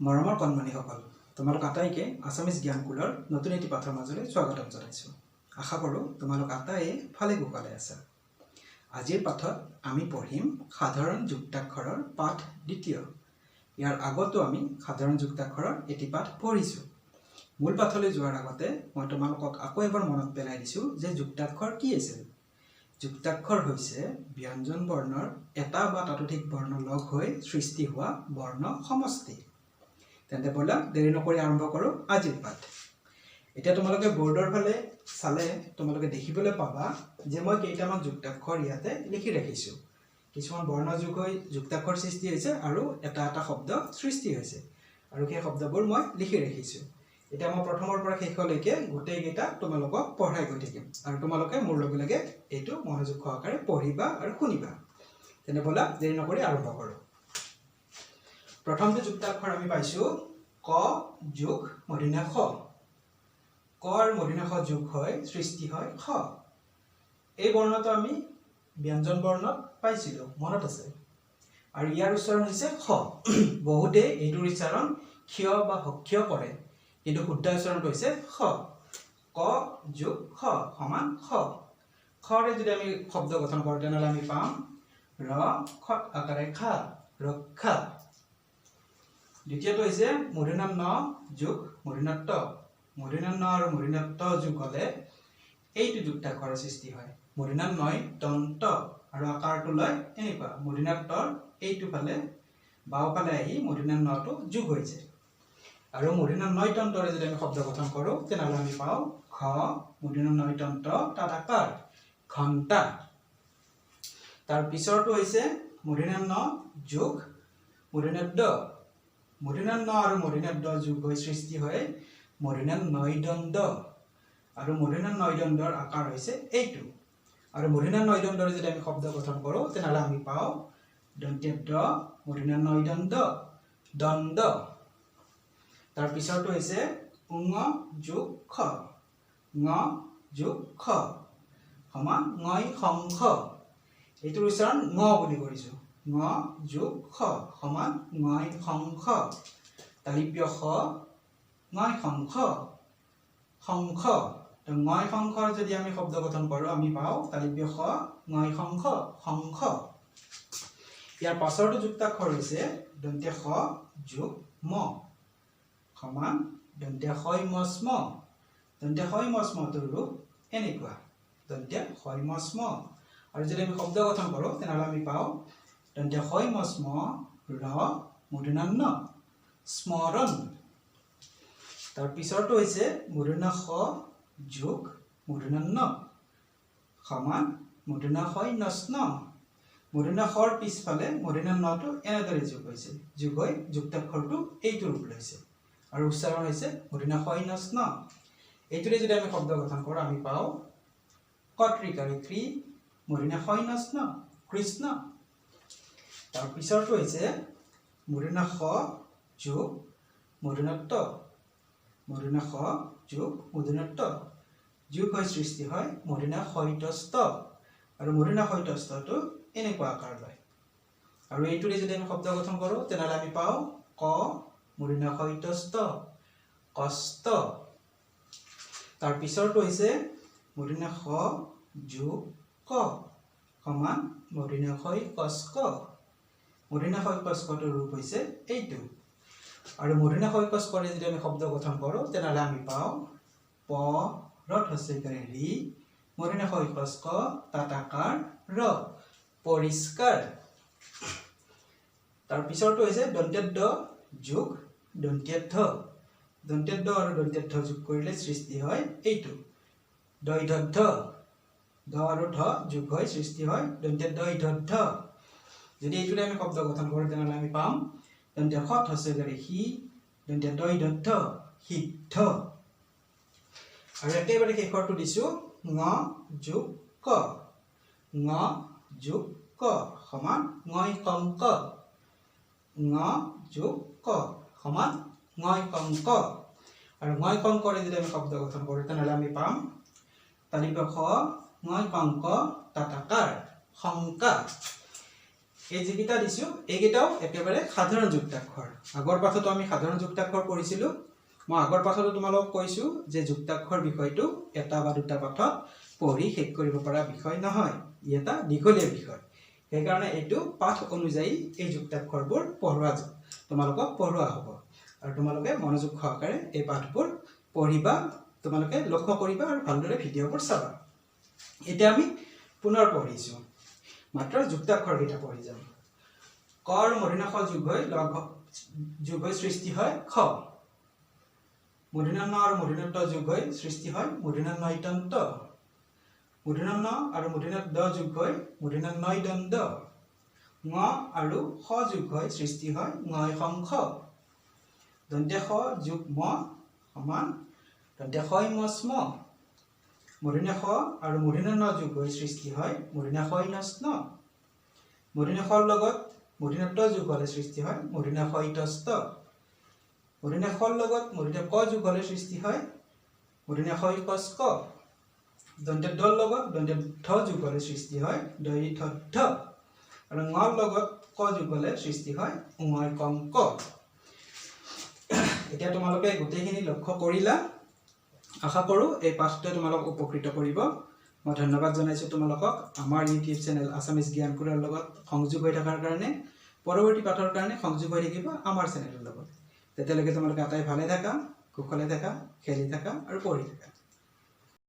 মৰমৰ কণমানিসকল, তোমালোক আটাইকে আছামিজ জ্ঞানকুলৰ নতুন এটি পাঠৰ মাজলৈ স্বাগতম জনাইছোঁ। আশা কৰোঁ তোমালোক আটাইয়ে ভালে কুশলে আছা। আজিৰ পাঠত আমি পঢ়িম সাধাৰণ যুক্তাক্ষৰৰ পাঠ দ্বিতীয়। ইয়াৰ আগতো আমি সাধাৰণ যুক্তাক্ষৰৰ এটি পাঠ পঢ়িছোঁ। মূল পাঠলৈ যোৱাৰ আগতে মই তোমালোকক আকৌ এবাৰ মনত পেলাই দিছোঁ যে যুক্তাক্ষৰ কি আছিল। যুক্তাক্ষৰ হৈছে ব্যঞ্জন বৰ্ণৰ এটা বা ততোধিক বৰ্ণ লগ হৈ সৃষ্টি হোৱা বৰ্ণ সমষ্টি। তেন্তে ব'লা দেৰি নকৰি আৰম্ভ কৰোঁ আজিৰ পাঠ। এতিয়া তোমালোকে বৰ্ডৰ ফালে চালে তোমালোকে দেখিবলৈ পাবা যে মই কেইটামান যুক্তাক্ষৰ ইয়াতে লিখি ৰাখিছোঁ। কিছুমান বৰ্ণ যোগ হৈ যুক্তাক্ষৰ সৃষ্টি হৈছে আৰু এটা এটা শব্দ সৃষ্টি হৈছে আৰু সেই শব্দবোৰ মই লিখি ৰাখিছোঁ। এতিয়া মই প্ৰথমৰ পৰা শেষলৈকে গোটেইকেইটা তোমালোকক পঢ়াই গৈ থাকিম আৰু তোমালোকে মোৰ লগে লগে এইটো মনোযোগ সহকাৰে পঢ়িবা আৰু শুনিবা। তেনে ব'লা দেৰি নকৰি আৰম্ভ কৰোঁ। প্ৰথমটো যুক্তাক্ষৰ আমি পাইছোঁ ক যোগ মূৰ্ধন্য খ। ক আৰু মূৰ্ধন্য খ যোগ হৈ সৃষ্টি হয় খ। এই বৰ্ণটো আমি ব্যঞ্জন বৰ্ণত পাইছিলোঁ, মনত আছে। আৰু ইয়াৰ উচ্চাৰণ হৈছে খ। বহুতে এইটোৰ উচ্চাৰণ ক্ষয় বা হক্ষয় কৰে, কিন্তু শুদ্ধ উচ্চাৰণটো হৈছে খ। ক যোগ খ সমান খ। খৰে যদি আমি শব্দ গঠন কৰোঁ তেনেহ'লে আমি পাম ৰ খ আকাৰে খা, ৰক্ষা। দ্বিতীয়টো হৈছে মূৰ্ধন্য ন যোগ মূৰ্ধন্য ত। মূৰ্ধন্য ন আৰু মূৰ্ধন্য ত যোগ হ'লে এইটো যুক্তাক্ষৰৰ সৃষ্টি হয়। মূৰ্ধন্য নই দন্ত আৰু আকাৰটো লয় এনেকুৱা। মূৰ্ধন্য তৰ এইটো ফালে বাওঁফালে আহি মূৰ্ধন্য নটো যোগ হৈ যায়। আৰু মূৰ্ধন্য নই দন্তৰে যদি আমি শব্দ গঠন কৰোঁ তেনেহ'লে আমি পাওঁ খ মূৰ্ধন্য নই দন্ত তাত আকাৰ ঘণ্টা। তাৰ পিছৰটো হৈছে মূৰ্ধন্য ন যোগ মূৰ্ধন্য দ। মূৰ্ধন্য ন আৰু মূৰ্ধন্য দ যোগ হৈ সৃষ্টি হয় মূৰ্ধন্য নই দণ্ড। আৰু মূৰ্ধন্য নই দণ্ডৰ আকাৰ হৈছে এইটো। আৰু মূৰ্ধন্য নই দণ্ডৰে যদি আমি শব্দ গঠন কৰোঁ তেনেহ'লে আমি পাওঁ দন্ত্য দ মূৰ্ধন্য নই দণ্ড দণ্ড। তাৰ পিছৰটো হৈছে ঙ যোগ খ। ঙ যোগ খ সমান ঙই শংখ। এইটোৰ উচ্চাৰণ ঙ বুলি কৰিছোঁ। ঙ যোগ খ সমান ঙই শংখ। তালিপ্য খ ঙই শংখ শংখ। ঙই শংখৰ যদি আমি শব্দ গঠন কৰোঁ আমি পাওঁ তালিপ্য খ ঙই শংখ শংখ। ইয়াৰ পাছৰটো যুক্তাক্ষৰ হৈছে দন্ত্য খ যোগ ম সমান দন্ত্য খই মচ ম। দন্ত্য খই মচ মটোৰ ৰূপ এনেকুৱা দন্ত্য খই মচ ম। আৰু যদি আমি শব্দ গঠন কৰোঁ তেনেহ'লে আমি পাওঁ দন্ত্য খই মচ ম ৰ মূৰ্ধন্য ন স্মৰণ। তাৰ পিছৰটো হৈছে মূৰ্ধন্য খ যোগ মূৰ্ধন্য ন সমান মূৰ্ধন্য খই নস্ন। মূৰ্ধন্য খৰ পিছফালে মূৰ্ধন্য নটো এনেদৰে যোগ হৈছে, যোগ হৈ যুক্তাক্ষৰটো এইটো ৰূপ লৈছে আৰু উচ্চাৰণ হৈছে মূৰ্ধন্য খই নস্ন। এইটোৰে যদি আমি শব্দ গঠন কৰোঁ আমি পাওঁ কৰ্তৃকাৰী কৃ মূৰ্ধন্য খই নস্ন কৃষ্ণ। তাৰ পিছৰটো হৈছে মূৰ্ধন্য খ যোগ মূৰ্ধন্য ত। মূৰ্ধন্য খ যোগ মূৰ্ধন্য ত যোগ হৈ সৃষ্টি হয় মূৰ্ধন্য খইতস্ত। আৰু মূৰ্ধন্য খইতস্তটো এনেকুৱা আকাৰ লয়। আৰু এইটোৰে যদি আমি শব্দ গঠন কৰোঁ তেনেহ'লে আমি পাওঁ ক মূৰ্ধন্য খইতস্ত কষ্ট। তাৰ পিছৰটো হৈছে মূৰ্ধন্য খ যোগ ক সমান মূৰ্ধন্য খই কস্ক। মূৰ্ধন্য খই কস্কটোৰ ৰূপ হৈছে এইটো। আৰু মূৰ্ধন্য খই কস্কৰে যদি আমি শব্দ গঠন কৰোঁ তেনেহ'লে আমি পাওঁ প ৰত হস্যইকাৰে ৰি মূৰ্ধন্য খই কস্ক তাত আকাৰ ৰ পৰিষ্কাৰ। তাৰ পিছৰটো হৈছে দন্ত্য দ যোগ দন্ত্য ধ। দন্ত্য দ আৰু দন্ত্য ধ যোগ কৰিলে সৃষ্টি হয় এইটো দৈধ। দ আৰু ধ যোগ হৈ সৃষ্টি হয় দন্ত্য দৈধ। যদি এইটোৰে আমি শব্দ গঠন কৰোঁ তেনেহ'লে আমি পাম দন্ত্য খত হস্যইকাৰে সি দন্ত্য দৈধ সিদ্ধ। আৰু একেবাৰে শেষৰটো দিছোঁ ঙ যোগ ক। ঙ যোগ ক সমান ঙই কংক। ঙ যোগ ক সমান ঙই কংক। আৰু ঙই কংকৰে যদি আমি শব্দ গঠন কৰোঁ তেনেহ'লে আমি পাম তালিপ্য খ ঙই কংক তাত আকাৰ শংকা। এই যিকেইটা দিছোঁ এইকেইটাও একেবাৰে সাধাৰণ যুক্তাক্ষৰ আগৰ পাঠতো আমি সাধাৰণ যুক্তাক্ষৰ পঢ়িছিলোঁ মই আগৰ পাঠতো তোমালোকক কৈছোঁ যে যুক্তাক্ষৰ বিষয়টো এটা বা দুটা পাঠত পঢ়ি শেষ কৰিব পৰা বিষয় নহয় ই এটা দীঘলীয়া বিষয় সেইকাৰণে এইটো পাঠ অনুযায়ী এই যুক্তাক্ষৰবোৰ তোমালোকক পঢ়োৱা হ'ব আৰু তোমালোকে মনোযোগ সহকাৰে এই পাঠবোৰ পঢ়িবা তোমালোকে লক্ষ্য কৰিবা আৰু ভালদৰে ভিডিঅ'বোৰ চাবা এতিয়া আমি পুনৰ পঢ়িছোঁ মাত্ৰ যুক্তাক্ষৰকেইটা পঢ়ি যাম ক আৰু মূৰ্ধন্য ষ যোগ হৈ সৃষ্টি হয় খ মূৰ্ধন্য আৰু মূৰ্ধন্য ট যোগ হৈ সৃষ্টি হয় মূৰ্ধন্য ন ট মূৰ্ধন্য ন আৰু মূৰ্ধন্য দ যোগ হৈ মূৰ্ধন্য ন দ ঙ আৰু খ যোগ হৈ সৃষ্টি হয় ঙ শংখ দন্ত্য খ যোগ ম সমান দন্ত্য খ ম স্ম মূৰ্ধন্য খ আৰু মূৰ্ধন্য ন যোগ হৈ সৃষ্টি হয় মূৰ্ধন্য খ ন মূৰ্ধন্য খৰ লগত মূৰ্ধন্য ট যোগ হ'লে সৃষ্টি হয় মূৰ্ধন্য খ ট মূৰ্ধন্য খৰ লগত মূৰ্ধন্য ক যোগ হ'লে সৃষ্টি হয় মূৰ্ধন্য খ ক দন্ত্য ঢৰ লগত দন্ত্য ঢ যোগ হ'লে সৃষ্টি হয় দৈ ঢ ঢ আৰু ঙৰ লগত ক যোগ হ'লে সৃষ্টি হয় ঙ কং ক এতিয়া তোমালোকে গোটেইখিনি লক্ষ্য কৰিলা আশা কৰোঁ এই পাঠটোৱে তোমালোক উপকৃত কৰিব মই ধন্যবাদ জনাইছোঁ তোমালোকক আমাৰ ইউটিউব চেনেল আছামিজ জ্ঞানকুলৰ লগত সংযোগ হৈ থকাৰ কাৰণে পৰৱৰ্তী পাঠৰ কাৰণে সংযোগ হৈ থাকিব আমাৰ চেনেলৰ লগত তেতিয়ালৈকে তোমালোকে আটাই ভালে থাকা কুশলে থাকা খেলি থাকা আৰু পঢ়ি থাকা